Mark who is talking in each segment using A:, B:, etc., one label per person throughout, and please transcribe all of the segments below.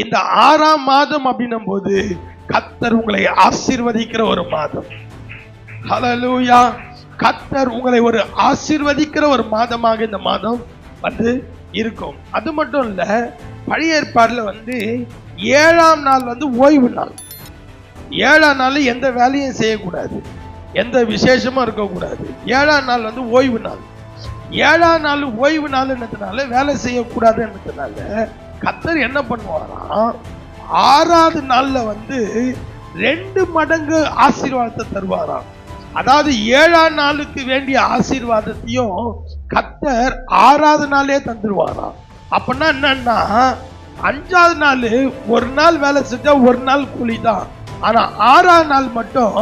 A: இந்த 6ஆம் மாதம் அப்படின்னும் போது கர்த்தர் உங்களை ஆசீர்வதிக்கிற ஒரு மாதம். ஹல்லேலூயா. கர்த்தர் உங்களை ஒரு ஆசீர்வதிக்கிற ஒரு மாதமாக இந்த மாதம் இருக்கும். அது மட்டும் இல்ல, பழைய ஏற்பாடுல 7ஆம் நாள் ஓய்வு நாள். 7ஆம் நாள் எந்த வேலையும் செய்யக்கூடாது, எந்த விசேஷமும் இருக்கக்கூடாது. 7ஆம் நாள் ஓய்வு நாள். 7ஆம் நாள் ஓய்வு நாள்ன்றதுனால வேலை செய்யக்கூடாதுன்றதுனால கர்த்தர் என்ன பண்ணுவாராம், 6ஆவது நாள்ல 2 மடங்கு ஆசீர்வாதத்தை தருவாராம். அதாவது 7ஆம் நாளுக்கு வேண்டிய ஆசீர்வாதத்தையும் கர்த்தர் 6ஆவது நாளே தந்துருவாராம். அப்படின்னா என்னன்னா, 5ஆவது நாள் ஒரு நாள் வேலை செஞ்சா ஒரு நாள் கூலி தான். ஆனா 6ஆம் நாள் மட்டும்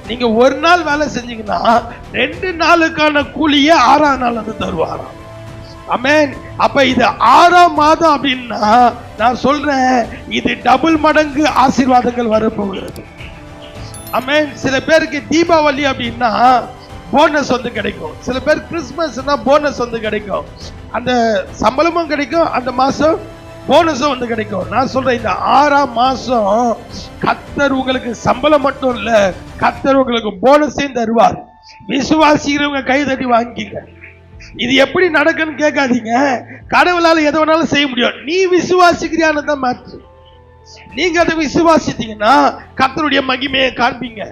A: நீங்க ஒரு நாள் வேலை செஞ்சீங்கன்னா 2 நாளுக்கான கூலியே 6ஆம் நாள் தருவாராம். ஆமென். அப்ப இது 6ஆம் மாதம் அப்படின்னா நான் சொல்றேன், இது டபுள் மடங்கு ஆசீர்வாதங்கள் வரப்போகிறது. ஆமென். சில பேருக்கு தீபாவளி அப்படின்னா போனஸ் கிடைக்கும். சில பேர் கிறிஸ்துமஸ்னா போனஸ் கிடைக்கும். அந்த சம்பளமும் கிடைக்கும், அந்த மாசம் போனஸும் கிடைக்கும். நான் சொல்றேன், இந்த 6ஆம் மாசம் கர்த்தர் உங்களுக்கு சம்பளம் மட்டும் இல்ல, கர்த்தர் உங்களுக்கு போனஸையும் தருவார். விசுவாசிக்கிறவங்க கை தட்டி வாங்கிக்க. இது எப்படி நடக்குன்னு கேட்காதீங்க. கடவுளால எதை வேணாலும் செய்ய முடியும். நீ விசுவாசிக்கிறியான்னு தான் மாற்று. நீங்க அதை விசுவாசித்தீங்கன்னா கர்த்தருடைய மகிமையை காண்பீங்க.